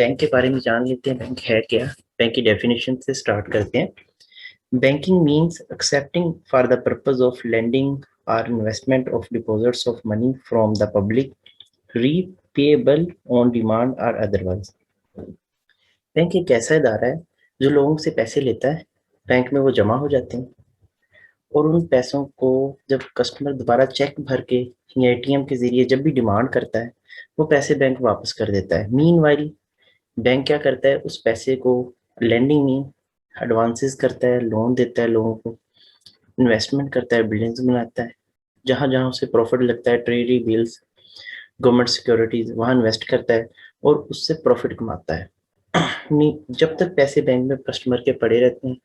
Bank के बारे में जान लेते हैं। बैंक है क्या? बैंक की डेफिनेशन से स्टार्ट करते हैं। Banking means accepting for the purpose of lending और investment of deposits of money from the public, repayable on demand और अदरवाइज। बैंक एक ऐसा इदारा है जो लोगों से पैसे लेता है, बैंक में वो जमा हो जाते हैं और उन पैसों को जब कस्टमर दोबारा चेक भर के या एटीएम के जरिए जब भी डिमांड करता है, वो पैसे बैंक वापस कर देता है। मीनवाइल बैंक क्या करता है, उस पैसे को लेंडिंग में एडवांसेस करता है, लोन देता है लोगों को, इन्वेस्टमेंट करता है, बिल्डिंग्स बनाता है, जहां जहां उसे प्रॉफिट लगता है, ट्रेजरी बिल्स, गवर्नमेंट सिक्योरिटीज, वहां इन्वेस्ट करता है और उससे प्रॉफिट कमाता है। नहीं, जब तक पैसे बैंक में कस्टमर के पड़े रहते हैं,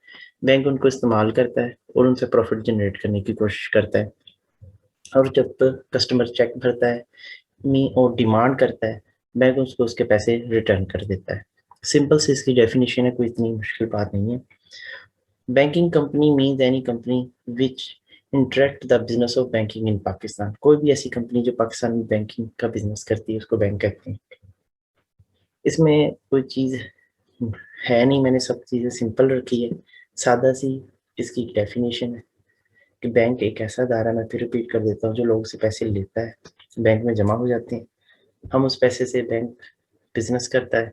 बैंक उनको इस्तेमाल करता है और उनसे प्रॉफिट जनरेट करने की कोशिश करता है। और जब तक कस्टमर चेक भरता है और डिमांड करता है, बैंक उसको उसके पैसे रिटर्न कर देता है। सिंपल से इसकी डेफिनेशन है, कोई इतनी मुश्किल बात नहीं है। Banking company means any company which interact the business of banking in Pakistan. कोई भी ऐसी कंपनी जो पाकिस्तान में बैंकिंग का बिजनेस करती है उसको बैंक कहते हैं। इसमें कोई चीज़ है नहीं, मैंने सब चीज़ें सिंपल रखी है, सादा सी इसकी डेफिनेशन है कि बैंक एक ऐसा दायरा, मैं फिर रिपीट कर देता हूँ, जो लोगों से पैसे लेता है, बैंक में जमा हो जाते हैं, हम उस पैसे से बैंक बिजनेस करता है,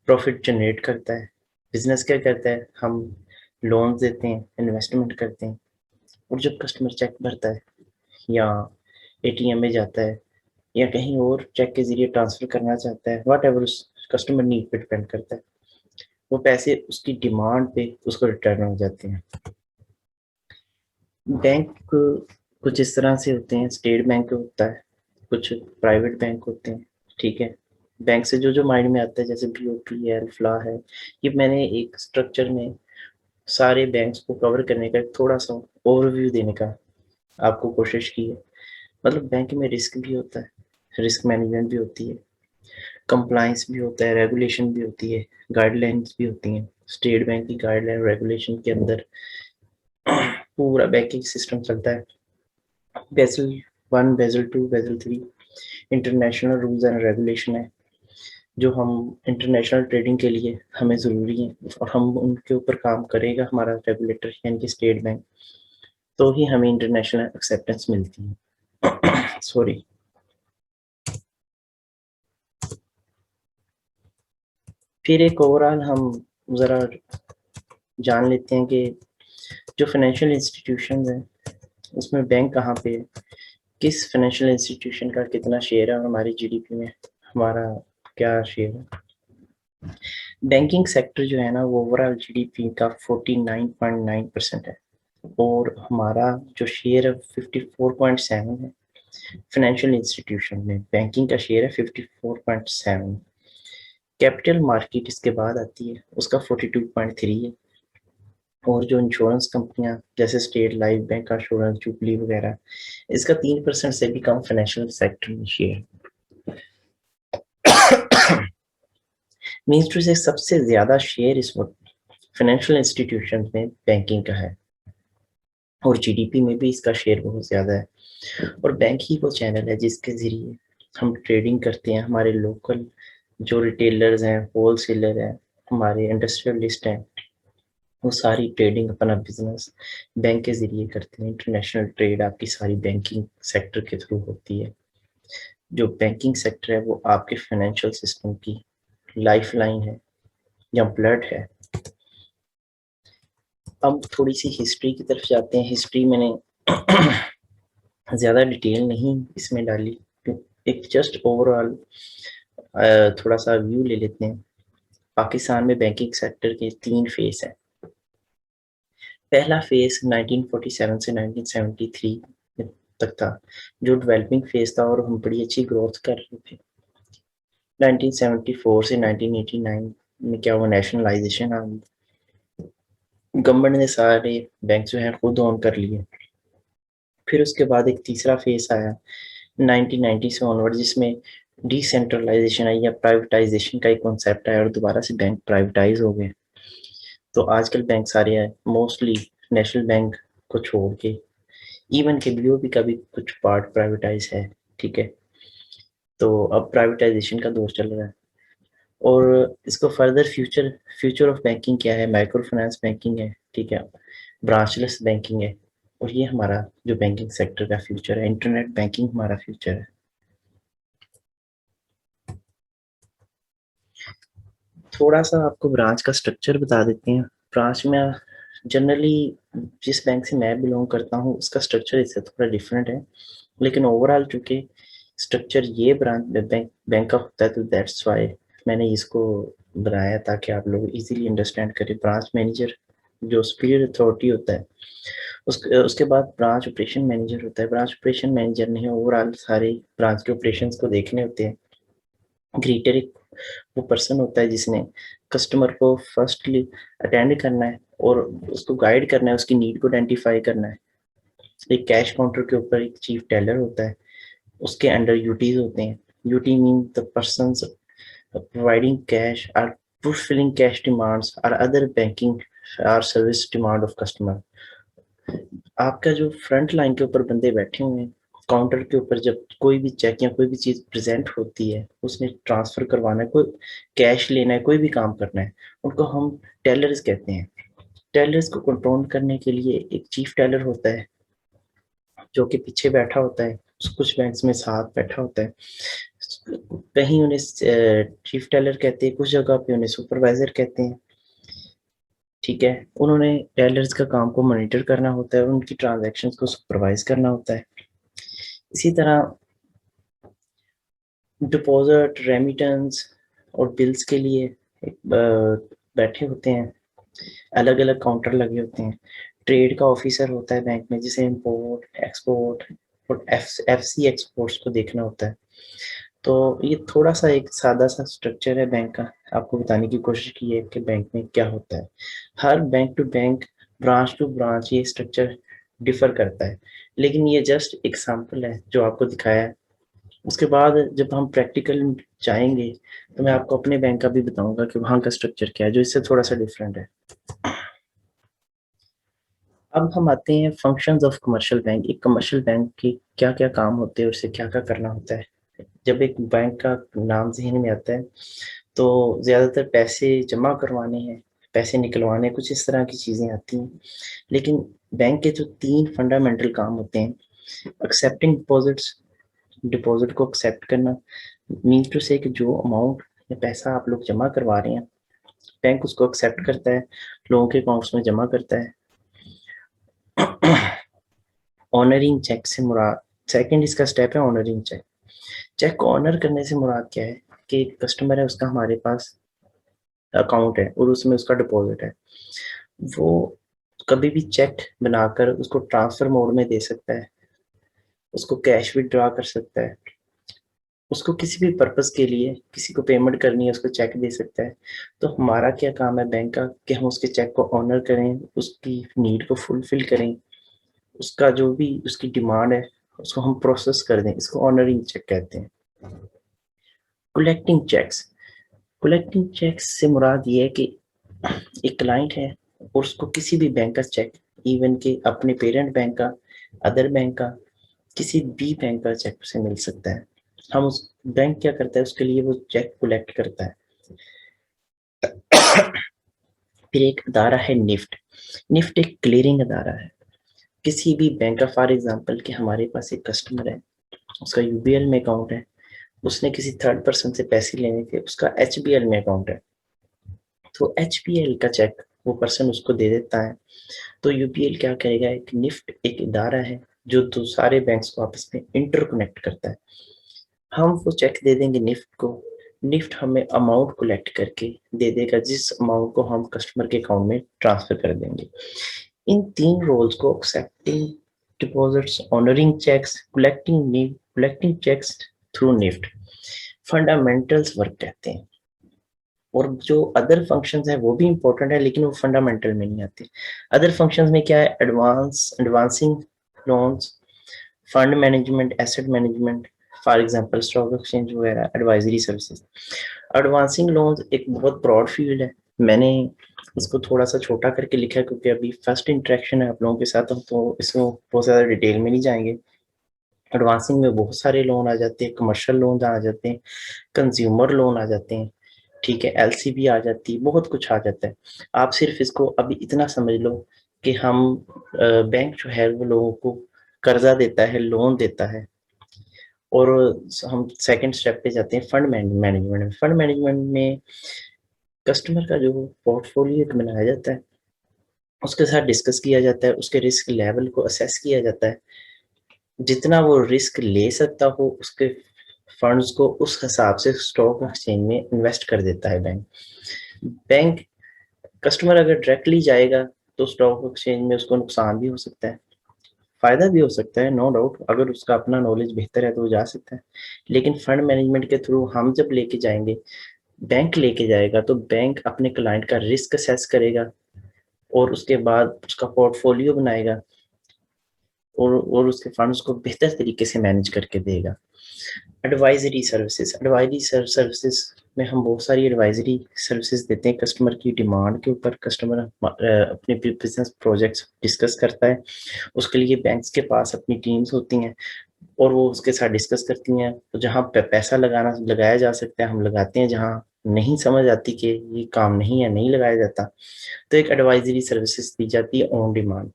प्रॉफिट जनरेट करता है। बिजनेस क्या करता है, हम लोन देते हैं, इन्वेस्टमेंट करते हैं, और जब कस्टमर चेक भरता है या एटीएम में जाता है या कहीं और चेक के जरिए ट्रांसफर करना चाहता है, वट एवर उस कस्टमर नीड पे डिपेंड करता है, वो पैसे उसकी डिमांड पे उसको रिटर्न हो जाते हैं। बैंक कुछ इस तरह से होते हैं, स्टेट बैंक होता है, कुछ प्राइवेट बैंक होते हैं, ठीक है। बैंक से जो जो माइंड में आता है, जैसे बीओपी है, फ्ला है, ये मैंने एक स्ट्रक्चर में सारे बैंक्स को कवर करने का थोड़ा सा ओवरव्यू देने का आपको कोशिश की है। मतलब बैंक में रिस्क भी होता है, रिस्क मैनेजमेंट भी होती है, कंप्लायंस भी होता है, रेगुलेशन भी होती है, गाइडलाइंस भी होती हैं। स्टेट बैंक की गाइडलाइन रेगुलेशन के अंदर पूरा बैंकिंग सिस्टम चलता है। Basel 1, Basel 2, Basel 3 international rules and regulation है, जो हम इंटरनेशनल ट्रेडिंग के लिए हमें ज़रूरी है, और हम उनके ऊपर काम करेगा हमारा रेगुलेटर यानी कि स्टेट बैंक, तो ही हमें इंटरनेशनल एक्सेप्टेंस मिलती है। सॉरी। फिर एक ओवरऑल हम ज़रा जान लेते हैं कि जो फाइनेंशियल इंस्टीट्यूशंस हैं उसमें बैंक कहाँ पे है, किस फाइनेंशियल इंस्टीट्यूशन का कितना शेयर है, और हमारी जीडीपी में हमारा क्या शेयर है। बैंकिंग सेक्टर जो है ना, वो ओवरऑल जीडीपी का 49.9% है, और हमारा जो शेयर है 54.7 है। फाइनेंशियल इंस्टीट्यूशन में बैंकिंग का शेयर है 54.7। कैपिटल मार्केट इसके बाद आती है, उसका 42.3 है। और जो इंश्योरेंस कंपनियां जैसे state life, bank insurance, jubilee वगैरह, इसका 3% से भी कम फाइनेंशियल सेक्टर में शेयर। मीन्स टू से सबसे ज्यादा शेयर इस वक्त फाइनेंशियल इंस्टीट्यूशन में बैंकिंग का है, और जीडीपी में भी इसका शेयर बहुत ज्यादा है। और बैंक ही वो चैनल है जिसके जरिए हम ट्रेडिंग करते हैं। हमारे लोकल जो रिटेलर्स हैं, होलसेलर हैं, हमारे इंडस्ट्रियलिस्ट हैं, वो सारी ट्रेडिंग अपना बिजनेस बैंक के जरिए करते हैं। इंटरनेशनल ट्रेड आपकी सारी बैंकिंग सेक्टर के थ्रू होती है। जो बैंकिंग सेक्टर है वो आपके फाइनेंशियल सिस्टम की लाइफ लाइन है या ब्लड है। अब थोड़ी सी हिस्ट्री की तरफ जाते हैं। हिस्ट्री मैंने ज़्यादा डिटेल नहीं इसमें डाली, एक जस्ट ओवरऑल थोड़ा सा व्यू ले लेते हैं। पाकिस्तान में बैंकिंग सेक्टर के 3 फेस हैं। पहला फेस 1947 से 1973 तक था, जो डेवलपिंग फेज था, और हम बड़ी अच्छी ग्रोथ कर रहे थे। 1974 से 1989 में क्या हुआ, नेशनलाइजेशन आ, गवर्नमेंट ने सारे बैंक जो हैं खुद ओन कर लिए। फिर उसके बाद एक तीसरा फेस आया 1990 से ऑनवर्ड, जिसमें डिसेंट्रलाइजेशन आई या प्राइवेटाइजेशन का एक कॉन्सेप्ट आया, और दोबारा से बैंक प्राइवेटाइज हो गए। तो आजकल बैंक सारे हैं मोस्टली नेशनल बैंक को छोड़ के, इवन के बीओबी का भी कुछ पार्ट प्राइवेटाइज है, ठीक है। तो अब प्राइवेटाइजेशन का दौर चल रहा है, और इसको फर्दर फ्यूचर ऑफ बैंकिंग क्या है, माइक्रो फाइनेंस बैंकिंग है, ठीक है, ब्रांचलेस बैंकिंग है, और ये हमारा जो बैंकिंग सेक्टर का फ्यूचर है, इंटरनेट बैंकिंग हमारा फ्यूचर है। थोड़ा सा आपको ब्रांच का स्ट्रक्चर बता देते हैं। ब्रांच में जनरली जिस बैंक से मैं बिलोंग करता हूँ उसका स्ट्रक्चर इससे थोड़ा डिफरेंट है, लेकिन ओवरऑल चूंकि स्ट्रक्चर ये ब्रांच बैंक का होता है, तो दैट्स वाई मैंने इसको बनाया ताकि आप लोग इजीली अंडरस्टैंड करें। ब्रांच मैनेजर जो सुपीरियर अथॉरिटी होता है, उसके बाद ब्रांच ऑपरेशन मैनेजर होता है। ब्रांच ऑपरेशन मैनेजर ने ओवरऑल सारे ब्रांच के ऑपरेशंस को देखने होते हैं। ग्रीटर एक वो पर्सन होता है जिसने कस्टमर को फर्स्टली अटेंड करना है और उसको गाइड करना है, उसकी नीड को आइडेंटिफाई करना है। एक कैश काउंटर के ऊपर एक चीफ टेलर होता है, उसके अंडर यूटीज होते हैं। UT mean the person providing cash or fulfilling cash demands or other banking or service demand of customer। आपका जो फ्रंट लाइन के ऊपर बंदे बैठे हुए हैं काउंटर के ऊपर, जब कोई भी चेक या कोई भी चीज प्रेजेंट होती है, उसने ट्रांसफर करवाना है, कोई कैश लेना है, कोई भी काम करना है, उनको हम टेलर्स कहते हैं। टेलर्स को कंट्रोल करने के लिए एक चीफ टेलर होता है जो कि पीछे बैठा होता है, कुछ बैंक्स में साथ बैठा होता है। कहीं उन्हें चीफ टेलर कहते हैं, कुछ जगह पे उन्हें सुपरवाइजर कहते हैं, ठीक है। उन्होंने टेलर्स का काम को मॉनिटर करना होता है और उनकी ट्रांजैक्शंस को सुपरवाइज करना होता है। इसी तरह डिपॉजिट, रेमिटेंस और बिल्स के लिए बैठे होते हैं, अलग अलग काउंटर लगे होते हैं। ट्रेड का ऑफिसर होता है बैंक में, जिसे इंपोर्ट एक्सपोर्ट और एफ सी एक्सपोर्ट्स को देखना होता है। तो ये थोड़ा सा एक सादा सा स्ट्रक्चर है बैंक का, आपको बताने की कोशिश की है कि बैंक में क्या होता है। हर bank to bank, branch to branch ये स्ट्रक्चर डिफर करता है, लेकिन ये जस्ट एग्जांपल है जो आपको दिखाया है। उसके बाद जब हम प्रैक्टिकल जाएंगे तो मैं आपको अपने बैंक का भी बताऊंगा कि वहाँ का स्ट्रक्चर क्या है जो इससे थोड़ा सा डिफरेंट है। अब हम आते हैं फंक्शंस ऑफ कमर्शियल बैंक। एक कमर्शियल बैंक के क्या क्या काम होते हैं, उससे क्या क्या करना होता है। जब एक बैंक का नाम जहन में आता है तो ज़्यादातर पैसे जमा करवाने हैं, पैसे निकलवाने, कुछ इस तरह की चीज़ें आती हैं। लेकिन बैंक के जो 3 फंडामेंटल काम होते हैं, एक्सेप्टिंग डिपॉजिट्स, डिपॉजिट को एक्सेप्ट करना, मीन टू से कि जो अमाउंट या पैसा आप लोग जमा करवा रहे हैं बैंक उसको एक्सेप्ट करता है, लोगों के अकाउंट्स में जमा करता है। ऑनरिंग चेक से मुराद, सेकंड इसका स्टेप है ऑनरिंग चेक। चेक को ऑनर करने से मुराद क्या है कि एक कस्टमर है, उसका हमारे पास अकाउंट है और उसमें उसका डिपॉजिट है, वो कभी भी चेक बनाकर उसको ट्रांसफर मोड में दे सकता है, उसको कैश विड्रॉ कर सकता है, उसको किसी भी पर्पस के लिए किसी को पेमेंट करनी है उसको चेक दे सकता है। तो हमारा क्या काम है बैंक का कि हम उसके चेक को ऑनर करें, उसकी नीड को फुलफिल करें, उसका जो भी उसकी डिमांड है उसको हम प्रोसेस कर दें, इसको ऑनरिंग चेक कहते हैं। कलेक्टिंग चेक्स, कलेक्टिंग चेक्स से मुराद ये है कि एक क्लाइंट है और उसको किसी भी बैंक का चेक, इवन के अपने पेरेंट बैंक का, अदर बैंक का, किसी भी बैंक का चेक उसे मिल सकता है। हम उस बैंक क्या करता है उसके लिए वो चेक कलेक्ट करता है। फिर एक अदारा है निफ्ट। निफ्ट एक क्लियरिंग अदारा है। किसी भी बैंक का, फॉर एग्जांपल कि हमारे पास एक कस्टमर है, उसका यूबीएल में अकाउंट है, उसने किसी थर्ड पर्सन से पैसे लेने थे, उसका एचबीएल में अकाउंट है, तो एचबीएल का चेक वो पर्सन उसको दे देता है। तो यूपीएल क्या करेगा, एक निफ्ट एक इदारा है जो तो सारे बैंक्स को आपस में इंटरकनेक्ट करता है। हम वो चेक दे देंगे निफ्ट को, निफ्ट हमें अमाउंट कलेक्ट करके दे देगा जिस अमाउंट को हम कस्टमर के अकाउंट में ट्रांसफर कर देंगे। इन 3 रोल्स को, accepting deposits, honouring cheques, collecting cheques through NEFT, fundamentals work कहते हैं। और जो अदर फंक्शंस है वो भी इंपॉर्टेंट है लेकिन वो फंडामेंटल में नहीं आते। अदर फंक्शंस में क्या है, advancing loans, fund management, asset management, for example stock exchange वगैरह, एडवाइजरी सर्विसेज। एडवांसिंग लोन्स एक बहुत ब्रॉड फील्ड है, मैंने इसको थोड़ा सा छोटा करके लिखा है क्योंकि अभी फर्स्ट इंटरेक्शन है आप लोगों के साथ, हम तो इसको बहुत ज़्यादा डिटेल में नहीं जाएंगे। एडवांसिंग में बहुत सारे लोन आ जाते हैं, कमर्शियल लोन आ जाते हैं, कंज्यूमर लोन आ जाते हैं, ठीक है, एलसीवी आ जाती है, बहुत कुछ आ जाता है। आप सिर्फ इसको अभी इतना समझ लो कि हम बैंक जो है वो लोगों को कर्जा देता है, लोन देता है। और हम सेकंड स्टेप पे जाते हैं फंड मैनेजमेंट में। फंड मैनेजमेंट में कस्टमर का जो पोर्टफोलियो बनाया जाता है, उसके साथ डिस्कस किया जाता है, उसके रिस्क लेवल को असेस किया जाता है। जितना वो रिस्क ले सकता हो उसके फंड्स को उस हिसाब से स्टॉक एक्सचेंज में इन्वेस्ट कर देता है बैंक। बैंक कस्टमर अगर डायरेक्टली जाएगा तो स्टॉक एक्सचेंज में उसको नुकसान भी हो सकता है, फायदा भी हो सकता है, नो डाउट। अगर उसका अपना नॉलेज बेहतर है तो वो जा सकता है। लेकिन फंड मैनेजमेंट के थ्रू हम जब लेके जाएंगे, बैंक लेके जाएगा, तो बैंक अपने क्लाइंट का रिस्क असेस करेगा और उसके बाद उसका पोर्टफोलियो बनाएगा और उसके फंड्स को बेहतर तरीके से मैनेज करके देगा। एडवाइजरी सर्विसेज में हम बहुत सारी एडवाइजरी सर्विसेज देते हैं कस्टमर की डिमांड के ऊपर। कस्टमर अपने बिजनेस प्रोजेक्ट्स डिस्कस करता है, उसके लिए बैंक्स के पास अपनी टीम्स होती हैं और वो उसके साथ डिस्कस करती हैं। तो जहाँ पे पैसा लगाया जा सकता है हम लगाते हैं, जहाँ नहीं समझ आती कि ये काम नहीं है, नहीं लगाया जाता, तो एक एडवाइजरी सर्विसेज दी जाती है ऑन डिमांड।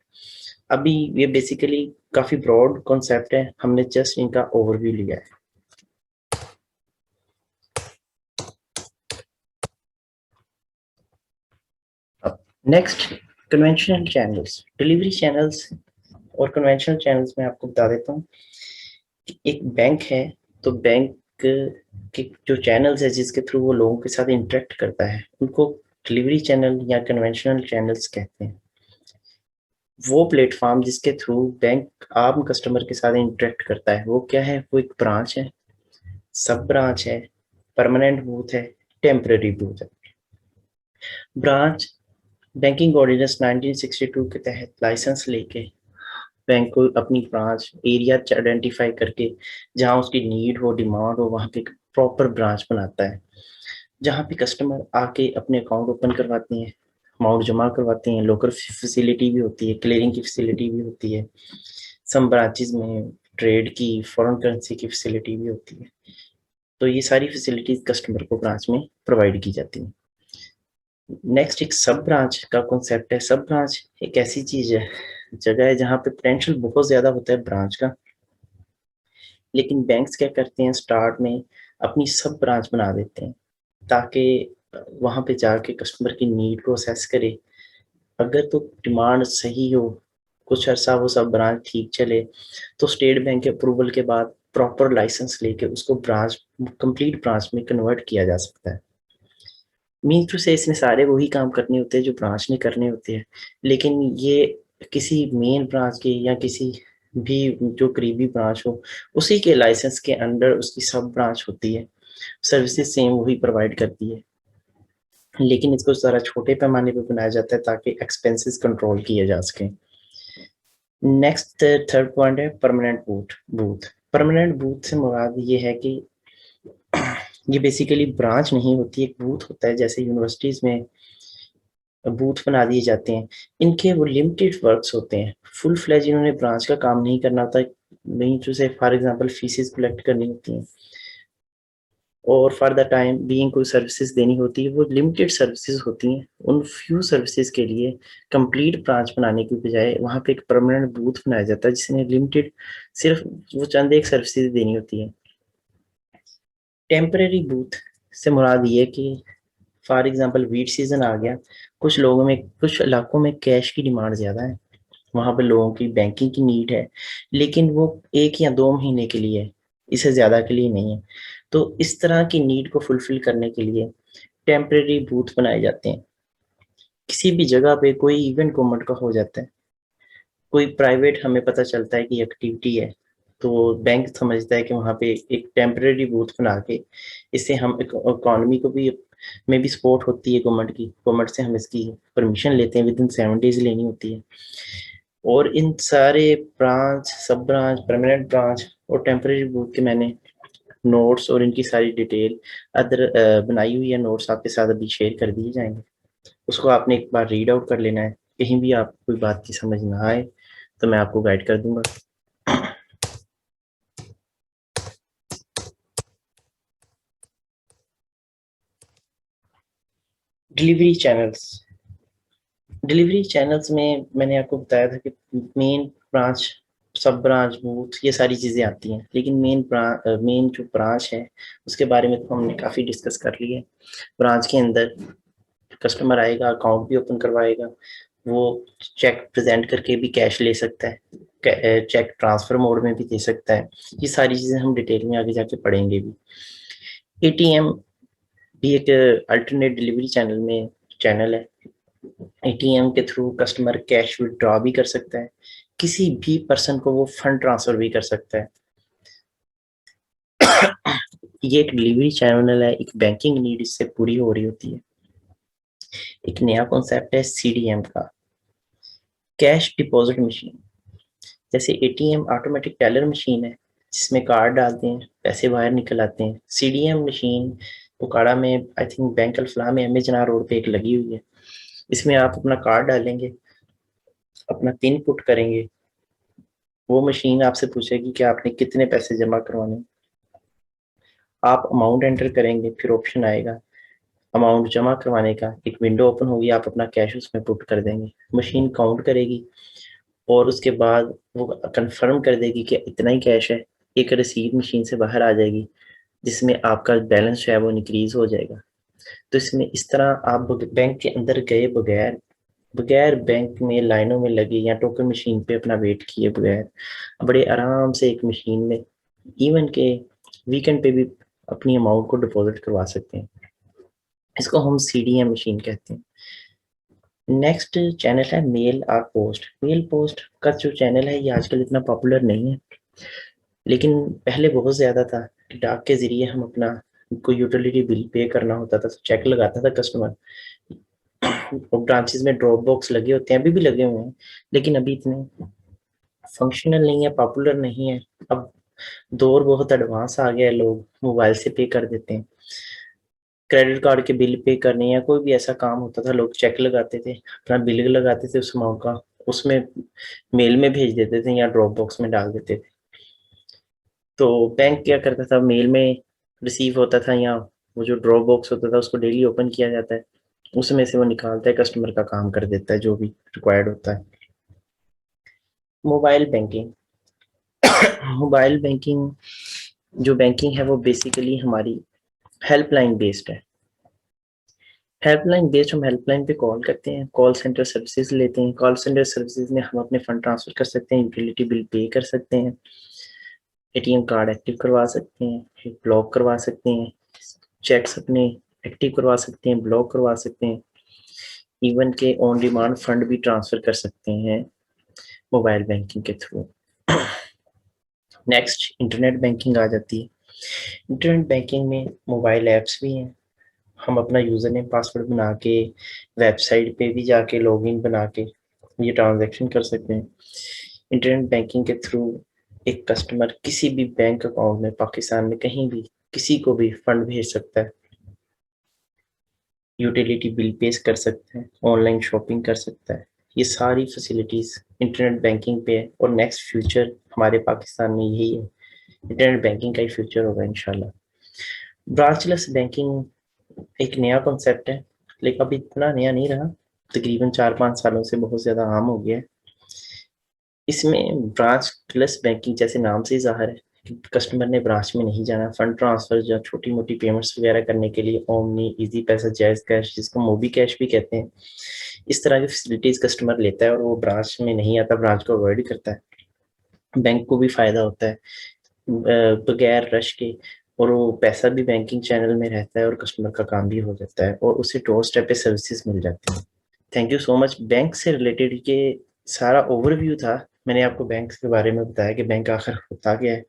अभी ये बेसिकली काफी ब्रॉड कॉन्सेप्ट है, हमने जस्ट इनका ओवरव्यू लिया है। अब next, conventional channels, delivery channels और कन्वेंशनल चैनल्स में आपको बता देता हूँ कि एक बैंक है, तो बैंक के जो चैनल्स है जिसके थ्रू वो लोगों के साथ इंटरेक्ट करता है, उनको डिलीवरी चैनल या कन्वेंशनल चैनल्स कहते हैं। वो प्लेटफॉर्म जिसके थ्रू बैंक आम कस्टमर के साथ इंटरेक्ट करता है वो क्या है? वो एक ब्रांच है, सब ब्रांच है, परमानेंट बूथ है, टेम्पररी बूथ है। ब्रांच बैंकिंग ऑर्डिनेंस 1962 के तहत लाइसेंस लेके बैंक को अपनी ब्रांच एरिया आइडेंटिफाई करके जहाँ उसकी नीड हो, डिमांड हो, वहाँ पे एक प्रॉपर ब्रांच बनाता है, जहाँ पे कस्टमर आके अपने अकाउंट ओपन करवाते हैं, अमाउंट जमा करवाते हैं। लोकल फैसिलिटी भी होती है, क्लियरिंग की फैसिलिटी भी होती है। सम ब्रांचेस में ट्रेड की, फॉरेन करेंसी की फैसिलिटी भी होती है। तो ये सारी फैसिलिटीज कस्टमर को ब्रांच में प्रोवाइड की जाती है। नेक्स्ट, एक सब ब्रांच का कॉन्सेप्ट है। सब ब्रांच एक ऐसी चीज है, जगह है जहाँ पे पोटेंशियल बहुत ज्यादा होता है ब्रांच का, लेकिन बैंक्स क्या करते हैं स्टार्ट में अपनी सब ब्रांच बना देते हैं ताकि वहां पे जाके कस्टमर की नीड को असेस करे। अगर तो डिमांड सही हो, कुछ अर्सा वो सब ब्रांच ठीक चले, तो स्टेट बैंक के अप्रूवल के बाद प्रॉपर लाइसेंस लेके उसको ब्रांच, कंप्लीट ब्रांच में कन्वर्ट किया जा सकता है। मीन टू से इसमें सारे वही काम करने होते हैं जो ब्रांच ने करने होते हैं, लेकिन ये किसी मेन ब्रांच के या किसी भी जो करीबी ब्रांच हो उसी के लाइसेंस के अंडर उसकी सब ब्रांच होती है, सर्विसेज सेम वही प्रोवाइड करती है, लेकिन इसको ज़रा छोटे पैमाने पे बनाया जाता है ताकि एक्सपेंसेस कंट्रोल किए जा सकें। नेक्स्ट, थर्ड पॉइंट है परमानेंट बूथ। परमानेंट बूथ से मुराद ये है कि ये बेसिकली ब्रांच नहीं होती, एक बूथ होता है। जैसे यूनिवर्सिटीज में बूथ बना दिए जाते हैं, इनके वो लिमिटेड वर्क्स होते हैं, फुल फ्लेज इन्होंने ब्रांच का काम नहीं करना होता। नहीं तो से फॉर एग्जांपल फीसेस कलेक्ट करनी होती हैं और फॉर द टाइम बीइंग कोई सर्विसेज देनी होती है, वो लिमिटेड सर्विसेज होती हैं। उन फ्यू सर्विसेज के लिए कंप्लीट ब्रांच बनाने की बजाय वहाँ पे एक परमानेंट बूथ बनाया जाता है जिसने लिमिटेड, सिर्फ वो चंद एक सर्विसेज देनी होती है। टेम्परेरी बूथ से मुराद ये कि फॉर एग्जांपल वीट सीजन आ गया, कुछ लोगों में, कुछ इलाकों में कैश की डिमांड ज्यादा है, वहां पे लोगों की बैंकिंग की नीड है, लेकिन वो 1 या 2 महीने के लिए है, इससे ज्यादा के लिए नहीं है। तो इस तरह की नीड को फुलफिल करने के लिए टेम्परेरी बूथ बनाए जाते हैं। किसी भी जगह पे कोई इवेंट गवर्नमेंट का हो जाता है, कोई प्राइवेट, हमें पता चलता है कि एक्टिविटी है, तो बैंक समझता है कि वहाँ पे एक टेम्परेरी बूथ बना के इससे हम इकोनॉमी को भी, में भी सपोर्ट होती है गवर्नमेंट की। गवर्नमेंट से हम इसकी परमिशन लेते हैं, विद इन 7 डेज लेनी होती है। और इन सारे ब्रांच, सब ब्रांच, परमानेंट ब्रांच और टेम्परेरी बूथ के मैंने नोट्स और इनकी सारी डिटेल अदर बनाई हुई है, नोट्स आपके साथ अभी शेयर कर दिए जाएंगे। उसको आपने एक बार रीड आउट कर लेना है। कहीं भी आपको कोई बात की समझ ना आए तो मैं आपको गाइड कर दूंगा। Delivery channels. डिलीवरी चैनल्स में मैंने आपको बताया था कि मेन ब्रांच, सब ब्रांच, बूथ, ये सारी चीज़ें आती हैं, लेकिन मेन जो ब्रांच है उसके बारे में तो हमने काफ़ी डिस्कस कर लिया है। ब्रांच के अंदर कस्टमर आएगा, अकाउंट भी ओपन करवाएगा, वो चेक प्रेजेंट करके भी कैश ले सकता है, चेक ट्रांसफर मोड में भी दे सकता है। ये सारी चीज़ें हम डिटेल में आगे जाके पढ़ेंगे भी। एटीएम भी एक अल्टरनेट डिलीवरी चैनल है। एटीएम के थ्रू कस्टमर कैश विड्रॉ भी कर सकता है, किसी भी पर्सन को वो फंड ट्रांसफर भी कर सकता है। ये एक डिलीवरी चैनल है, एक बैंकिंग नीड इससे पूरी हो रही होती है। एक नया कॉन्सेप्ट है सीडीएम का, कैश डिपॉजिट मशीन। जैसे एटीएम ऑटोमेटिक टेलर मशीन है जिसमें कार्ड डालते हैं, पैसे बाहर निकल आते हैं। सीडीएम मशीन बुकाड़ा में, आई थिंक बैंक अल्फला में, एमेजना रोड पे एक लगी हुई है। इसमें आप अपना कार्ड डालेंगे, अपना पिन पुट करेंगे, वो मशीन आपसे पूछेगी कि आपने कितने पैसे जमा करवाने। आप अमाउंट एंटर करेंगे, फिर ऑप्शन आएगा अमाउंट जमा करवाने का, एक विंडो ओपन होगी, आप अपना कैश उसमें पुट कर देंगे, मशीन काउंट करेगी और उसके बाद वो कंफर्म कर देगी कि इतना ही कैश है। एक रसीद मशीन से बाहर आ जाएगी जिसमें आपका बैलेंस जो है वो इंक्रीज हो जाएगा। तो इसमें इस तरह आप बैंक के अंदर गए बगैर, बगैर बैंक में लाइनों में लगे या टोकन मशीन पे अपना वेट किए बगैर, बड़े आराम से एक मशीन में इवन के वीकेंड पे भी अपनी अमाउंट को डिपॉजिट करवा सकते हैं। इसको हम सीडीएम मशीन कहते हैं। नेक्स्ट चैनल है मेल और पोस्ट। मेल पोस्ट का जो चैनल है ये आजकल इतना पॉपुलर नहीं है, लेकिन पहले बहुत ज़्यादा था कि डाक के ज़रिए हम अपना कोई यूटिलिटी बिल पे करना होता था तो चेक लगाता था कस्टमर। और ब्रांचेस में ड्रॉप बॉक्स लगे होते हैं, अभी भी लगे हुए हैं, लेकिन अभी इतने फंक्शनल नहीं है, पॉपुलर नहीं है। अब दौर बहुत एडवांस आ गया है, लोग मोबाइल से पे कर देते हैं। क्रेडिट कार्ड के बिल पे करने या कोई भी ऐसा काम होता था, लोग चेक लगाते थे, अपना बिल लगाते थे उस अमाउंट का, उसमें मेल में भेज देते थे या ड्रॉप बॉक्स में डाल देते थे। तो बैंक क्या करता था, मेल में रिसीव होता था या वो जो ड्रॉप बॉक्स होता था उसको डेली ओपन किया जाता है, उसमें से वो निकालता है, कस्टमर का काम कर देता है जो भी रिक्वायर्ड होता है। Mobile banking. मोबाइल बैंकिंग, जो बैंकिंग है वो बेसिकली हमारी हेल्पलाइन बेस्ड है। हेल्पलाइन बेस्ड, हम हेल्पलाइन पे कॉल करते हैं, कॉल सेंटर सर्विसेज लेते हैं। कॉल सेंटर सर्विसेज में हम अपने फंड ट्रांसफर कर सकते हैं, यूटिलिटी बिल पे कर सकते हैं, एटीएम कार्ड एक्टिव करवा सकते हैं, ब्लॉक करवा सकते हैं, चेक्स अपने एक्टिव करवा सकते हैं, ब्लॉक करवा सकते हैं, इवन के ऑन डिमांड फंड भी ट्रांसफर कर सकते हैं मोबाइल बैंकिंग के थ्रू। नेक्स्ट इंटरनेट बैंकिंग आ जाती है। इंटरनेट बैंकिंग में मोबाइल ऐप्स भी हैं, हम अपना यूज़र नेम पासवर्ड बना के वेबसाइट पे भी जाके लॉगिन बना के ये ट्रांजैक्शन कर सकते हैं। इंटरनेट बैंकिंग के थ्रू एक कस्टमर किसी भी बैंक अकाउंट में पाकिस्तान में कहीं भी किसी को भी फंड भेज सकता है, यूटिलिटी बिल पे कर सकता है, ऑनलाइन शॉपिंग कर सकता है। ये सारी फैसिलिटीज़ इंटरनेट बैंकिंग पे है और नेक्स्ट फ्यूचर हमारे पाकिस्तान में यही है, इंटरनेट बैंकिंग का ही फ्यूचर होगा इंशाल्लाह। ब्रांचलेस बैंकिंग एक नया कॉन्सेप्ट है, लेकिन अभी इतना नया नहीं रहा, तकरीबन 4-5 सालों से बहुत ज़्यादा आम हो गया है। इसमें ब्रांचलेस बैंकिंग जैसे नाम से ही ज़ाहिर है कि कस्टमर ने ब्रांच में नहीं जाना, फंड ट्रांसफर या छोटी मोटी पेमेंट्स वगैरह करने के लिए ओमनी, इजी पैसा, जायज़ कैश, जिसको मोबी कैश भी कहते हैं, इस तरह की फैसिलिटीज़ कस्टमर लेता है और वो ब्रांच में नहीं आता, ब्रांच को अवॉइड करता है। बैंक को भी फ़ायदा होता है बगैर रश के, और वो पैसा भी बैंकिंग चैनल में रहता है और कस्टमर का काम भी हो जाता है और उसे डोर स्टेप पे सर्विसेज मिल जाती हैं। Thank you so much. Bank से रिलेटेड ये सारा ओवरव्यू था, मैंने आपको बैंक के बारे में बताया कि बैंक आखिर होता क्या है।